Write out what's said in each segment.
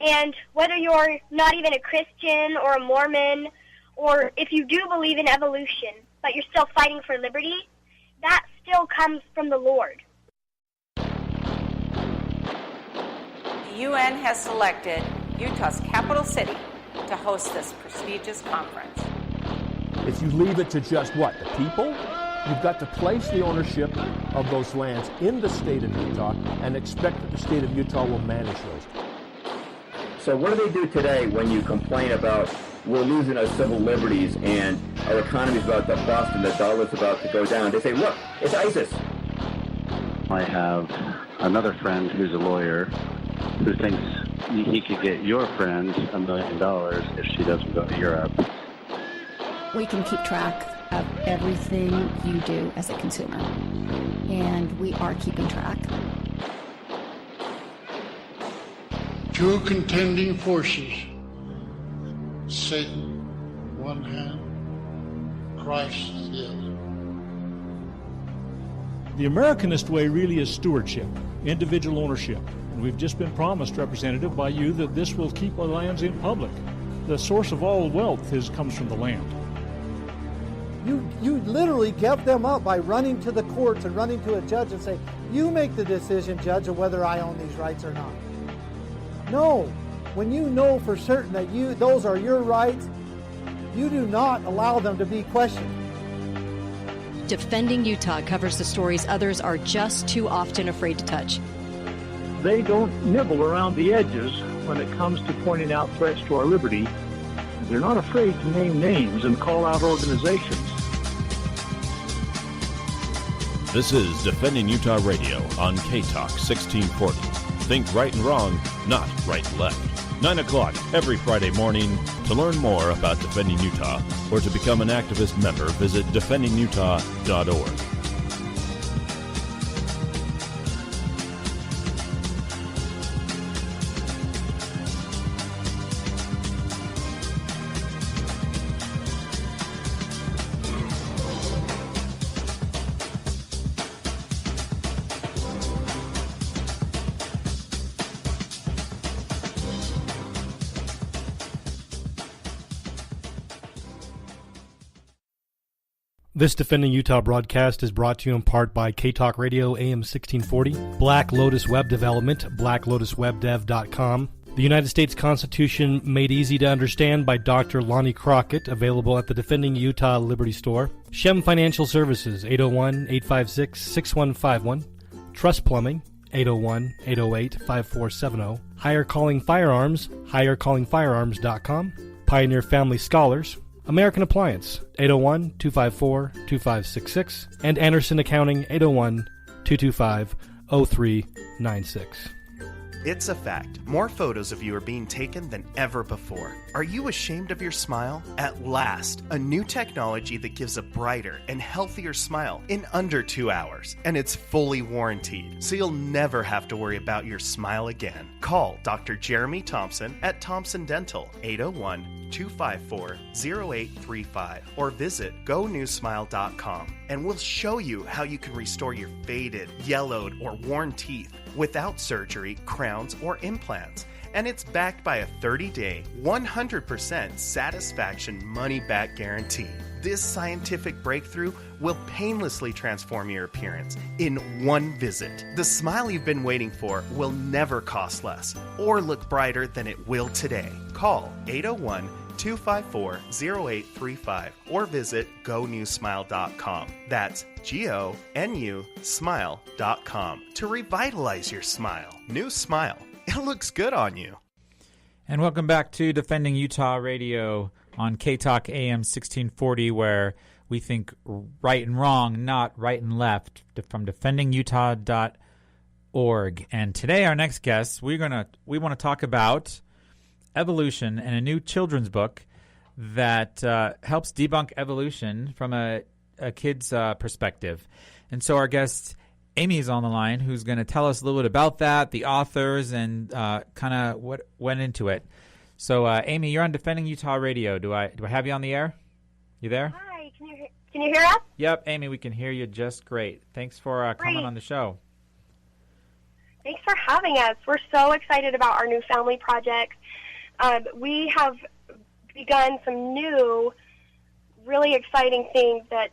And whether you're not even a Christian or a Mormon, or if you do believe in evolution, but you're still fighting for liberty, that still comes from the Lord. The UN has selected Utah's capital city to host this prestigious conference. If you leave it to just what, the people? You've got to place the ownership of those lands in the state of Utah and expect that the state of Utah will manage those. So what do they do today when you complain about we're losing our civil liberties and our economy's about to bust and the dollar's about to go down? They say, look, it's ISIS. I have another friend who's a lawyer who thinks he could get your friend $1 million if she doesn't go to Europe. We can keep track of everything you do as a consumer, and we are keeping track. Two contending forces, Satan one hand, Christ the other. The Americanist way really is stewardship, individual ownership. And we've just been promised, Representative, by you that this will keep our lands in public. The source of all wealth comes from the land. You literally give them up by running to the courts and running to a judge and say, you make the decision, judge, of whether I own these rights or not. No, when you know for certain that those are your rights, you do not allow them to be questioned. Defending Utah covers the stories others are just too often afraid to touch. They don't nibble around the edges when it comes to pointing out threats to our liberty. They're not afraid to name names and call out organizations. This is Defending Utah Radio on K-Talk 1640. Think right and wrong, not right and left. 9 o'clock every Friday morning. To learn more about Defending Utah or to become an activist member, visit defendingutah.org. This Defending Utah broadcast is brought to you in part by K-Talk Radio AM 1640, Black Lotus Web Development, blacklotuswebdev.com, the United States Constitution Made Easy to Understand by Dr. Lonnie Crockett, available at the Defending Utah Liberty Store, Shem Financial Services, 801-856-6151, Trust Plumbing, 801-808-5470, Higher Calling Firearms, highercallingfirearms.com, Pioneer Family Scholars, American Appliance, 801-254-2566, and Anderson Accounting, 801-225-0396. It's a fact. More photos of you are being taken than ever before. Are you ashamed of your smile? At last, a new technology that gives a brighter and healthier smile in under 2 hours. And it's fully warranted, so you'll never have to worry about your smile again. Call Dr. Jeremy Thompson at Thompson Dental, 801-254-0835, or visit GoNewSmile.com, and we'll show you how you can restore your faded, yellowed, or worn teeth without surgery, crowns, or implants. And it's backed by a 30-day, 100% satisfaction money-back guarantee. This scientific breakthrough will painlessly transform your appearance in one visit. The smile you've been waiting for will never cost less or look brighter than it will today. Call 801-254-0835 or visit GoNewSmile.com. That's GONU smile.com to revitalize your smile. New smile. It looks good on you. And welcome back to Defending Utah Radio on K-Talk AM 1640, where we think right and wrong, not right and left, from defendingutah.org. And today, our next guest, we want to talk about evolution and a new children's book that helps debunk evolution from a kid's perspective. And so our guest Amy is on the line, who's going to tell us a little bit about that, the authors, and kind of what went into it. So, Amy, you're on Defending Utah Radio. Do I have you on the air? You there? Hi, can you hear us? Yep, Amy, we can hear you just great. Thanks for coming on the show. Thanks for having us. We're so excited about our new family project. We have begun some new, really exciting things that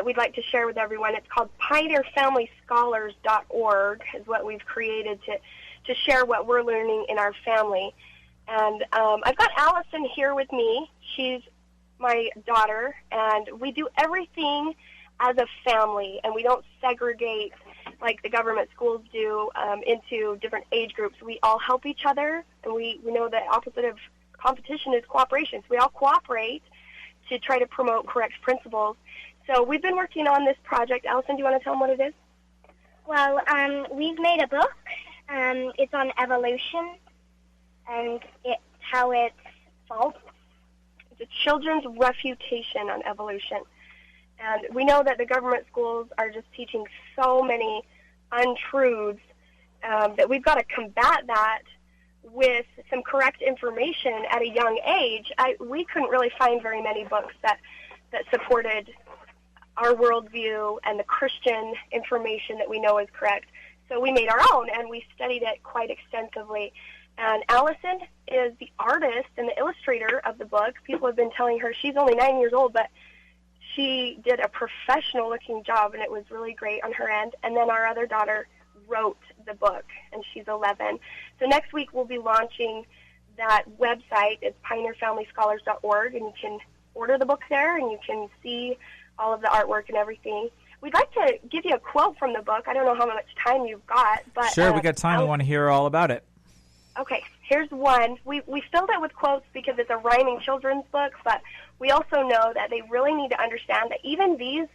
we'd like to share with everyone. It's called PioneerFamilyScholars.org is what we've created to share what we're learning in our family. And I've got Allison here with me. She's my daughter, and we do everything as a family, and we don't segregate like the government schools do into different age groups. We all help each other, and we know the opposite of competition is cooperation. So we all cooperate to try to promote correct principles. So we've been working on this project. Allison, do you want to tell them what it is? Well, we've made a book. It's on evolution and how it's false. It's a children's refutation on evolution. And we know that the government schools are just teaching so many untruths that we've got to combat that with some correct information at a young age. We couldn't really find very many books that supported our worldview and the Christian information that we know is correct. So we made our own, and we studied it quite extensively. And Allison is the artist and the illustrator of the book. People have been telling her she's only 9 years old, but she did a professional-looking job, and it was really great on her end. And then our other daughter wrote the book, and she's 11. So next week we'll be launching that website. It's PioneerFamilyScholars.org, and you can order the book there, and you can see all of the artwork and everything. We'd like to give you a quote from the book. I don't know how much time you've got, but sure, we got time. We want to hear all about it. Okay, here's one. We filled it with quotes because it's a rhyming children's book, but we also know that they really need to understand that even these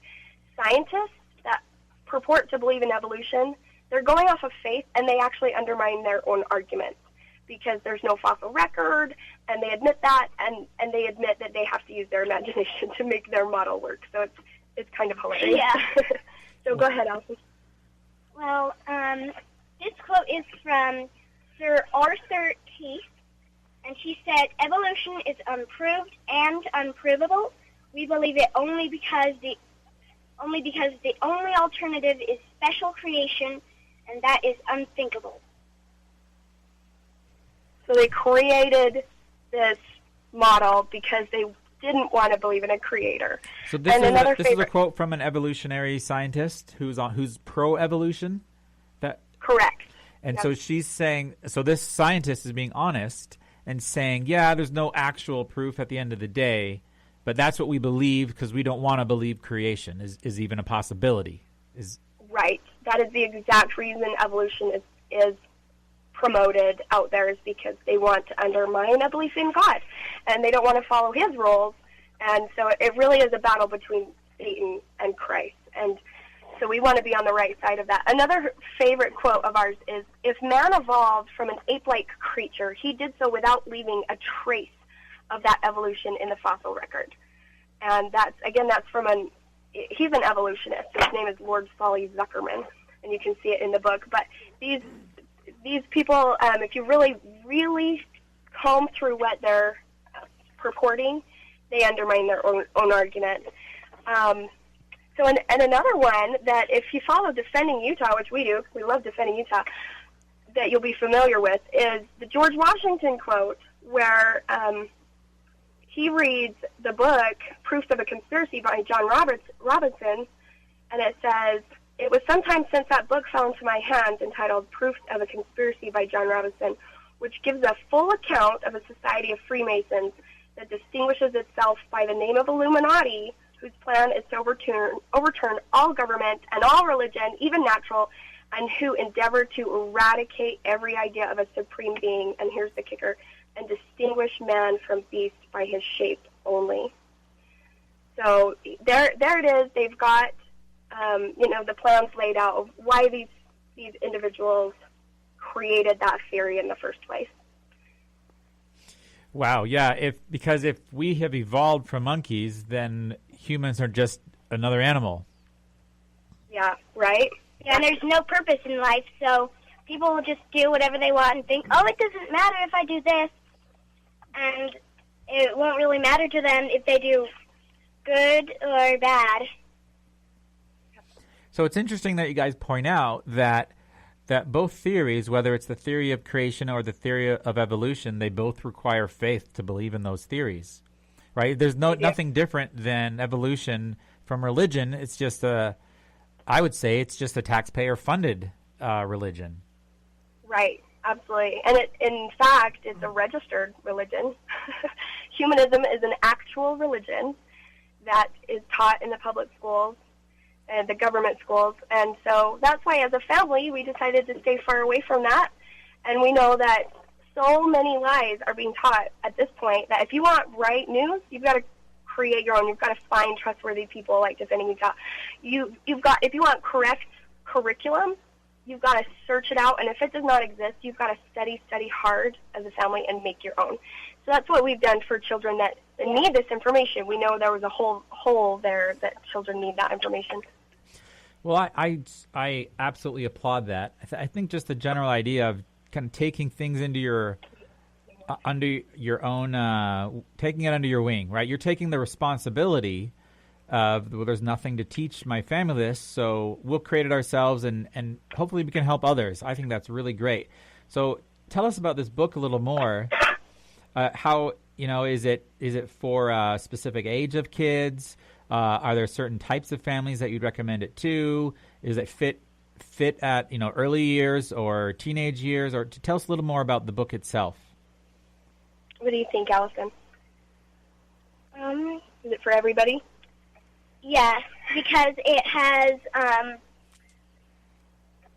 scientists that purport to believe in evolution, they're going off of faith, and they actually undermine their own arguments because there's no fossil record, and they admit that, and they admit that they have to use their imagination to make their model work. So it's kind of hilarious. Yeah. So go ahead, Allison. Well, this quote is from Sir Arthur Keith, and she said, "Evolution is unproved and unprovable. We believe it only because the only alternative is special creation, and that is unthinkable." So they created this model because they didn't want to believe in a creator. So this is a quote from an evolutionary scientist who's pro-evolution. Correct. And so she's saying, so this scientist is being honest and saying, yeah, there's no actual proof at the end of the day, but that's what we believe because we don't want to believe creation is even a possibility. Right. That is the exact reason evolution is promoted out there, is because they want to undermine a belief in God, and they don't want to follow his rules. And so it really is a battle between Satan and Christ. And so we want to be on the right side of that. Another favorite quote of ours is, "If man evolved from an ape-like creature, he did so without leaving a trace of that evolution in the fossil record." And that's from he's an evolutionist. His name is Lord Solly Zuckerman, and you can see it in the book. But these people, if you really, really comb through what they're purporting, they undermine their own argument. So, and another one that if you follow Defending Utah, which we do, we love Defending Utah, that you'll be familiar with, is the George Washington quote where he reads the book, Proofs of a Conspiracy by John Robinson, and it says, "It was some time since that book fell into my hands entitled Proofs of a Conspiracy by John Robinson, which gives a full account of a society of Freemasons that distinguishes itself by the name of Illuminati, whose plan is to overturn all government and all religion, even natural, and who endeavor to eradicate every idea of a supreme being," and here's the kicker, "and distinguish man from beast by his shape only." So there it is. They've got the plans laid out of why these individuals created that theory in the first place. Wow, yeah. Because if we have evolved from monkeys, then humans are just another animal. Yeah, right? Yeah, and there's no purpose in life, so people will just do whatever they want and think, oh, it doesn't matter if I do this. And it won't really matter to them if they do good or bad. So it's interesting that you guys point out that that both theories, whether it's the theory of creation or the theory of evolution, they both require faith to believe in those theories, right? There's nothing different than evolution from religion. It's just I would say it's just a taxpayer-funded religion. Right, absolutely. And in fact, it's a registered religion. Humanism is an actual religion that is taught in the public schools and the government schools. And so that's why, as a family, we decided to stay far away from that. And we know that so many lies are being taught at this point that if you want right news, you've got to create your own. You've got to find trustworthy people like Defending Utah. You've got, if you want correct curriculum, you've got to search it out, and if it does not exist, you've got to study hard as a family and make your own. So that's what we've done for children that need this information. We know there was a whole hole there that children need that information. Well, I absolutely applaud that. I think just the general idea of kind of taking things into your under your own, taking it under your wing, right? You're taking the responsibility of, well, there's nothing to teach my family this, so we'll create it ourselves, and hopefully we can help others. I think that's really great. So tell us about this book a little more. How, is it for a specific age of kids? Are there certain types of families that you'd recommend it to? Is it fit at, early years or teenage years? Or to tell us a little more about the book itself. What do you think, Allison? Is it for everybody? Yeah, because it has,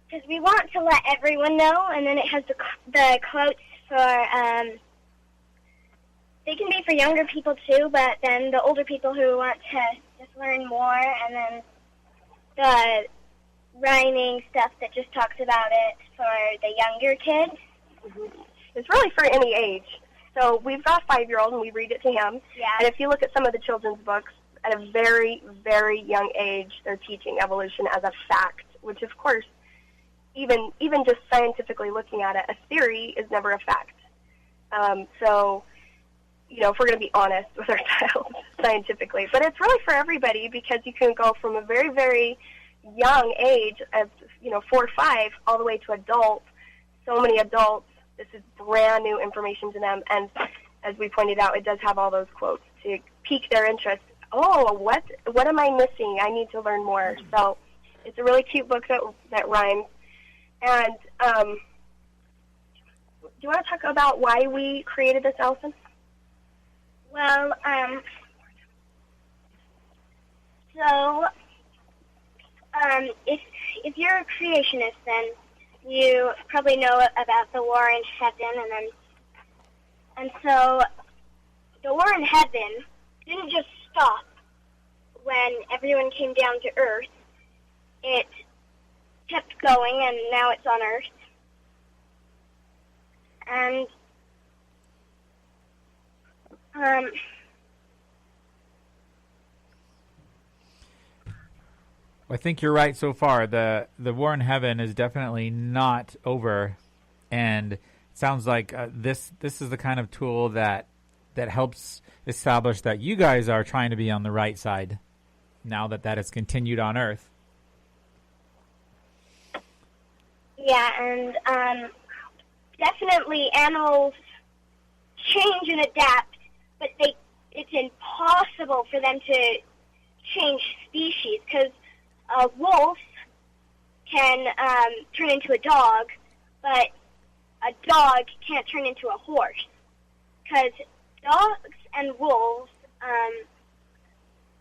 because we want to let everyone know, and then it has the quotes for, they can be for younger people too, but then the older people who want to just learn more, and then the rhyming stuff that just talks about it for the younger kids. Mm-hmm. It's really for any age. So we've got a 5-year-old, and we read it to him. Yeah. And if you look at some of the children's books, at a very, very young age, they're teaching evolution as a fact, which, of course, even just scientifically looking at it, a theory is never a fact. So, if we're going to be honest with our child scientifically. But it's really for everybody, because you can go from a very, very young age of, 4 or 5 all the way to adult. So many adults, this is brand new information to them. And as we pointed out, it does have all those quotes to pique their interest. Oh, what am I missing? I need to learn more. So it's a really cute book that rhymes. And do you want to talk about why we created this, Allison? Well, if you're a creationist, then you probably know about the war in heaven, and so the war in heaven didn't just stop when everyone came down to Earth. It kept going, and now it's on Earth. And I think you're right so far. The war in heaven is definitely not over, and it sounds like this is the kind of tool that helps establish that you guys are trying to be on the right side now that has continued on Earth. Yeah, and definitely animals change and adapt, but it's impossible for them to change species, because a wolf can turn into a dog, but a dog can't turn into a horse, because dogs and wolves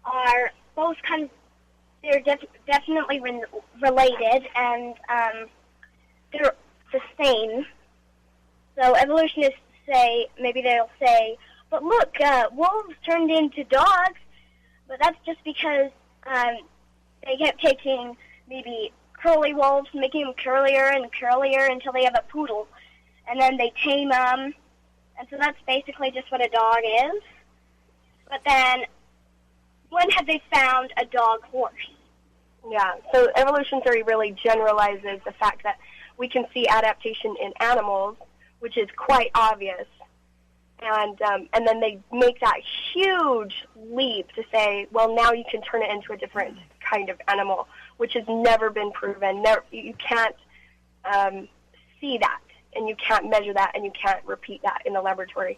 are both they're definitely related, and they're the same. So evolutionists they'll say, but look, wolves turned into dogs, but that's just because they kept taking maybe curly wolves, making them curlier and curlier until they have a poodle, and then they tame them, and so that's basically just what a dog is. But then, when have they found a dog horse? Yeah, so evolution theory really generalizes the fact that we can see adaptation in animals, which is quite obvious, and then they make that huge leap to say, well, now you can turn it into a different kind of animal, which has never been proven. You can't see that, and you can't measure that, and you can't repeat that in the laboratory.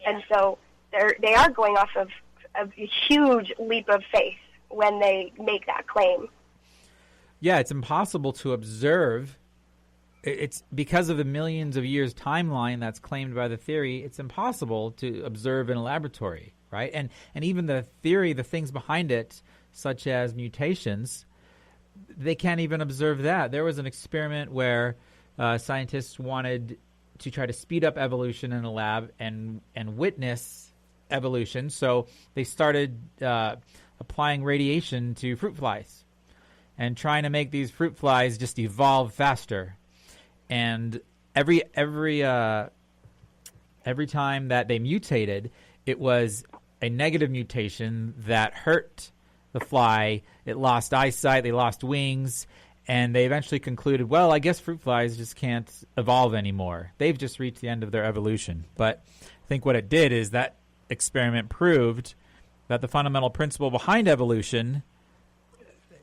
And so they are going off of a huge leap of faith when they make that claim. Yeah, it's impossible to observe. It's because of the millions of years timeline that's claimed by the theory, it's impossible to observe in a laboratory, right? And even the theory, the things behind it, such as mutations, they can't even observe that. There was an experiment where scientists wanted to try to speed up evolution in a lab and witness evolution. So they started applying radiation to fruit flies and trying to make these fruit flies just evolve faster. And every time that they mutated, it was a negative mutation that hurt the fly. It lost eyesight, they lost wings, and they eventually concluded, well, I guess fruit flies just can't evolve anymore. They've just reached the end of their evolution. But I think what it did is that experiment proved that the fundamental principle behind evolution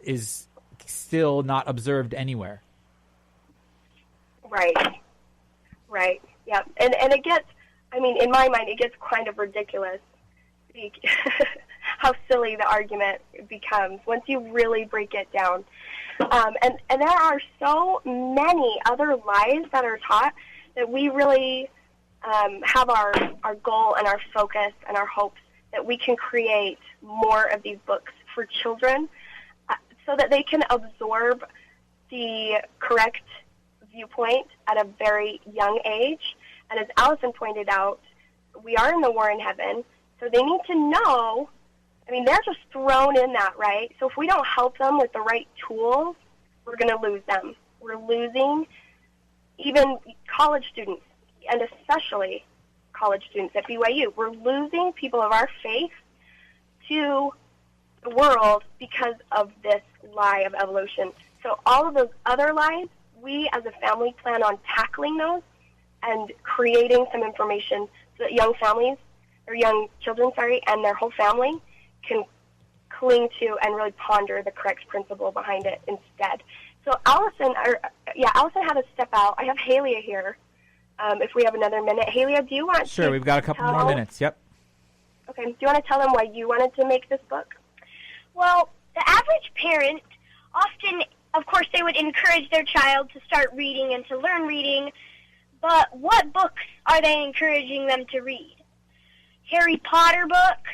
is still not observed anywhere. Right, yeah. And it gets, I mean, in my mind, it gets kind of ridiculous how silly the argument becomes once you really break it down. And there are so many other lies that are taught that we really have our goal and our focus and our hopes that we can create more of these books for children so that they can absorb the correct viewpoint at a very young age. And as Allison pointed out, we are in the war in heaven, so they need to know, I mean, they're just thrown in that, right? So if we don't help them with the right tools, we're going to lose them. We're losing even college students, and especially college students at BYU. We're losing people of our faith to the world because of this lie of evolution. So all of those other lies, we as a family plan on tackling those and creating some information so that young families, or young children, and their whole family can cling to and really ponder the correct principle behind it instead. So Allison had to step out. I have Halia here. If we have another minute. Halia, do you want to Sure, we've got a couple more minutes. Yep. Okay. Do you want to tell them why you wanted to make this book? Well, the average parent often, of course, they would encourage their child to start reading and to learn reading, but what books are they encouraging them to read? Harry Potter books?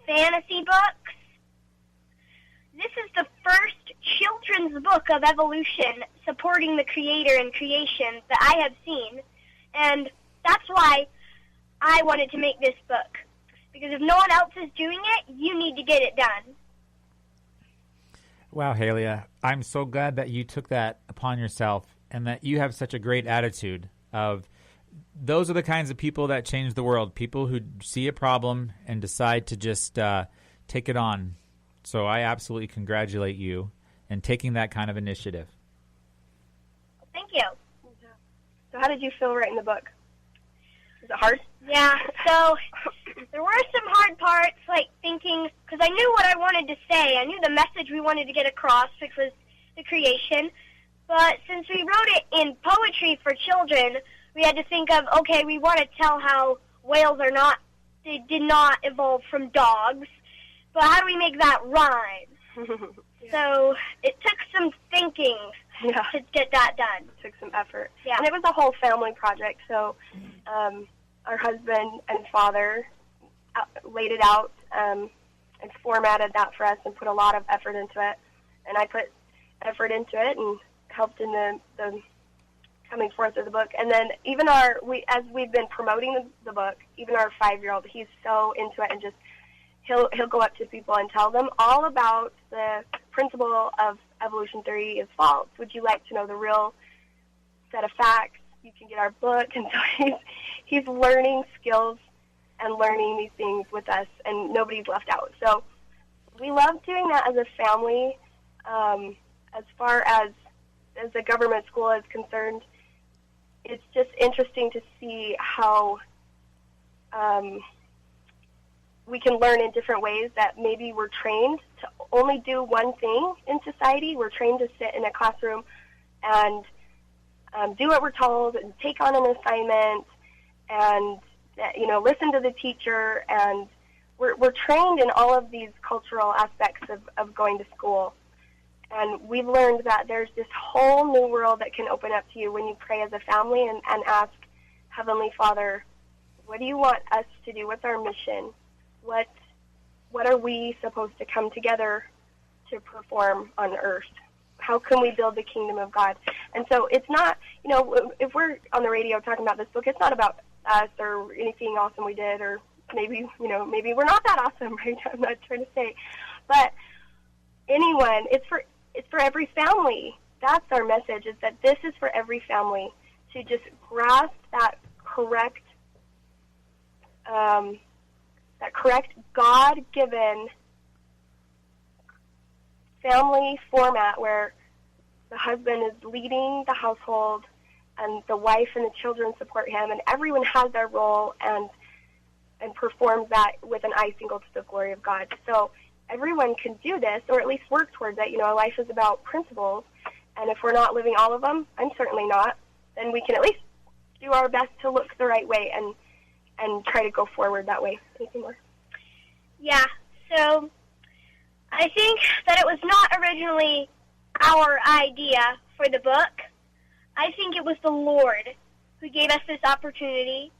Fantasy books? This is the first children's book of evolution supporting the creator and creation that I have seen, and that's why I wanted to make this book. Because if no one else is doing it, you need to get it done. Wow, Halia, I'm so glad that you took that upon yourself and that you have such a great attitude of those are the kinds of people that change the world, people who see a problem and decide to just take it on. So I absolutely congratulate you in taking that kind of initiative. Thank you. So how did you feel writing the book? Was it hard? Yeah, so there were some hard parts, like thinking, because I knew what I wanted to say. I knew the message we wanted to get across, which was the creation. But since we wrote it in poetry for children, we had to think of, okay, we want to tell how whales they did not evolve from dogs, but how do we make that rhyme? So it took some thinking to get that done. It took some effort. Yeah. And it was a whole family project, so our husband and father laid it out and formatted that for us and put a lot of effort into it. And I put effort into it and helped in the coming forth of the book. And then even as we've been promoting the book, even our 5-year-old, he's so into it and just he'll go up to people and tell them all about the principle of evolution theory is false. Would you like to know the real set of facts? You can get our book. And so he's learning skills and learning these things with us, and nobody's left out. So we love doing that as a family. As far as the government school is concerned, it's just interesting to see how we can learn in different ways that maybe we're trained to only do one thing in society. We're trained to sit in a classroom and do what we're told and take on an assignment and, listen to the teacher. And we're trained in all of these cultural aspects of going to school. And we've learned that there's this whole new world that can open up to you when you pray as a family and ask Heavenly Father, what do you want us to do? What's our mission? What are we supposed to come together to perform on earth? How can we build the kingdom of God? And so it's not, if we're on the radio talking about this book, it's not about us or anything awesome we did, or maybe we're not that awesome, right? I'm not trying to say. But anyone, it's for every family. That's our message, is that this is for every family to just grasp that correct God-given family format where the husband is leading the household and the wife and the children support him, and everyone has their role and performs that with an eye single to the glory of God. So everyone can do this, or at least work towards it. Life is about principles, and if we're not living all of them, I'm certainly not, then we can at least do our best to look the right way and try to go forward that way. Anything more? Yeah, so I think that it was not originally our idea for the book. I think it was the Lord who gave us this opportunity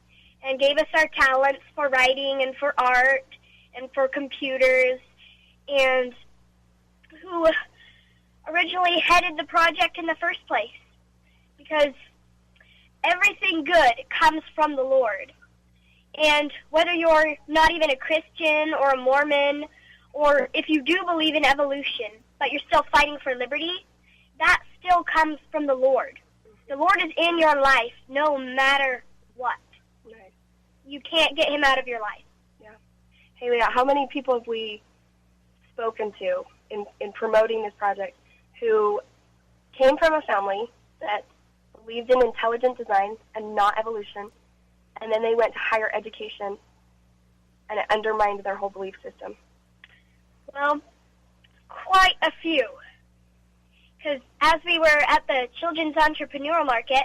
and gave us our talents for writing and for art and for computers, and who originally headed the project in the first place, because everything good comes from the Lord. And whether you're not even a Christian or a Mormon, or if you do believe in evolution, but you're still fighting for liberty, that still comes from the Lord. The Lord is in your life no matter what. Right. You can't get him out of your life. Yeah. Hey, Leah, how many people have we spoken to in promoting this project who came from a family that believed in intelligent design and not evolution, and then they went to higher education, and it undermined their whole belief system? Well, quite a few. Because as we were at the Children's Entrepreneurial Market,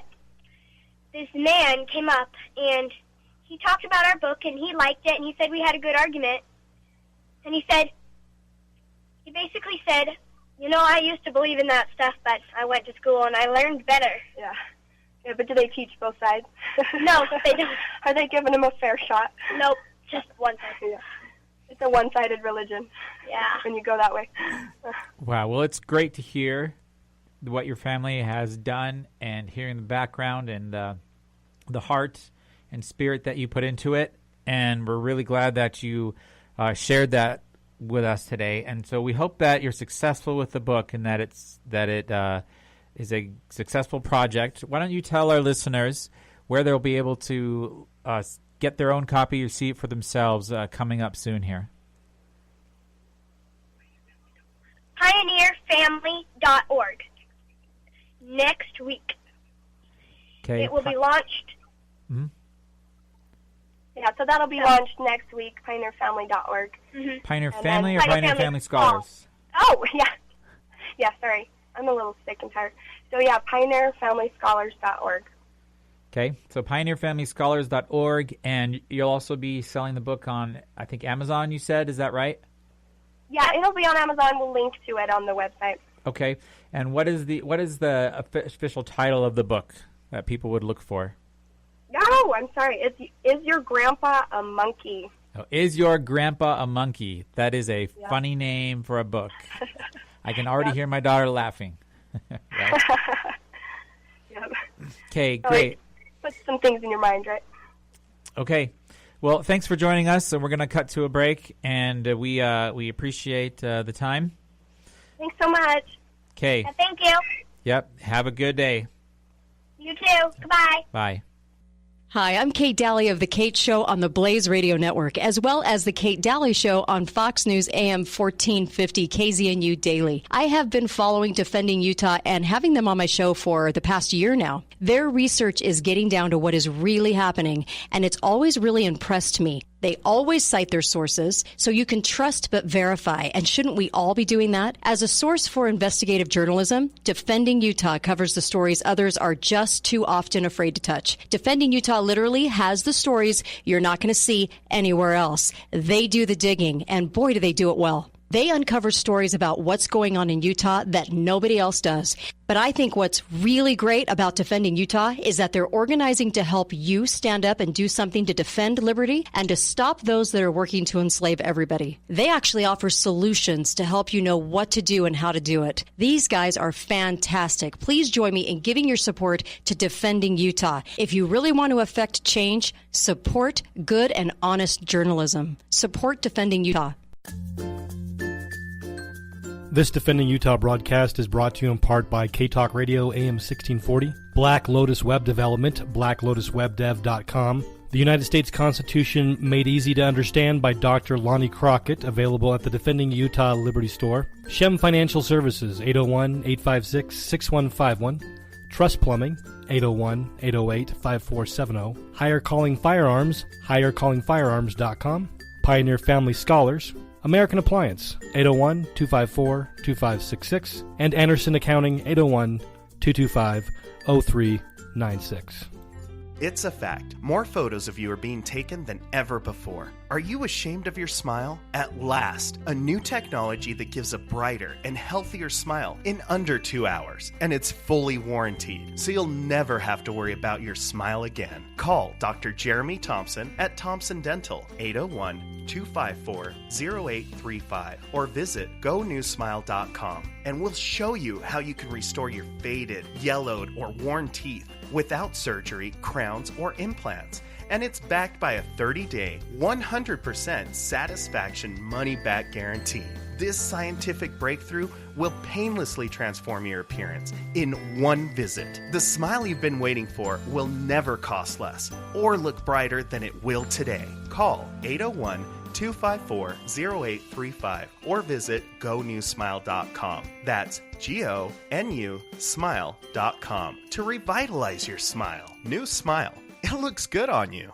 this man came up and he talked about our book and he liked it and he said we had a good argument. And he basically said, I used to believe in that stuff, but I went to school and I learned better. Yeah. Yeah, but do they teach both sides? No, they don't. Are they giving them a fair shot? Nope, just one side. Yeah. It's a one-sided religion. Yeah. When you go that way. Wow. Well, it's great to hear what your family has done and hearing the background and the heart and spirit that you put into it. And we're really glad that you shared that with us today. And so we hope that you're successful with the book and that it is a successful project. Why don't you tell our listeners where they'll be able to get their own copy or see it for themselves coming up soon here? PioneerFamily.org. Next week. Okay. It will be launched. Mm-hmm. Yeah, so that'll be launched next week, PioneerFamily.org. Mm-hmm. Pioneer Family or Pioneer Family Scholars? Oh, yeah. Yeah, sorry. I'm a little sick and tired. So, yeah, PioneerFamilyScholars.org. Okay, so PioneerFamilyScholars.org, and you'll also be selling the book on, I think, Amazon, you said. Is that right? Yeah, it'll be on Amazon. We'll link to it on the website. Okay, and what is the official title of the book that people would look for? Oh, I'm sorry. Is Your Grandpa a Monkey? Oh, Is Your Grandpa a Monkey? That is a funny name for a book. I can already hear my daughter laughing. Right? Yep. Okay, great. Put some things in your mind, right? Okay. Well, thanks for joining us, and we're going to cut to a break, and we appreciate the time. Thanks so much. Okay. Thank you. Yep. Have a good day. You too. Goodbye. Bye. Hi, I'm Kate Daly of The Kate Show on the Blaze Radio Network, as well as The Kate Daly Show on Fox News AM 1450 KZNU Daily. I have been following Defending Utah and having them on my show for the past year now. Their research is getting down to what is really happening, and it's always really impressed me. They always cite their sources, so you can trust but verify. And shouldn't we all be doing that? As a source for investigative journalism, Defending Utah covers the stories others are just too often afraid to touch. Defending Utah literally has the stories you're not going to see anywhere else. They do the digging, and boy, do they do it well. They uncover stories about what's going on in Utah that nobody else does. But I think what's really great about Defending Utah is that they're organizing to help you stand up and do something to defend liberty and to stop those that are working to enslave everybody. They actually offer solutions to help you know what to do and how to do it. These guys are fantastic. Please join me in giving your support to Defending Utah. If you really want to affect change, support good and honest journalism. Support Defending Utah. This Defending Utah broadcast is brought to you in part by K-Talk Radio AM 1640, Black Lotus Web Development, blacklotuswebdev.com, the United States Constitution Made Easy to Understand by Dr. Lonnie Crockett, available at the Defending Utah Liberty Store, Shem Financial Services, 801-856-6151, Trust Plumbing, 801-808-5470, Higher Calling Firearms, highercallingfirearms.com, Pioneer Family Scholars, American Appliance, 801-254-2566, and Anderson Accounting, 801-225-0396. It's a fact. More photos of you are being taken than ever before. Are you ashamed of your smile? At last, a new technology that gives a brighter and healthier smile in under 2 hours. And it's fully warranted, so you'll never have to worry about your smile again. Call Dr. Jeremy Thompson at Thompson Dental, 801-254-0835, or visit GoNewSmile.com, and we'll show you how you can restore your faded, yellowed, or worn teeth without surgery, crowns, or implants. And it's backed by a 30-day, 100% satisfaction money-back guarantee. This scientific breakthrough will painlessly transform your appearance in one visit. The smile you've been waiting for will never cost less or look brighter than it will today. Call 801-254-0835 or visit GoNewSmile.com. That's GONU Smile.com to revitalize your smile. New smile. It looks good on you.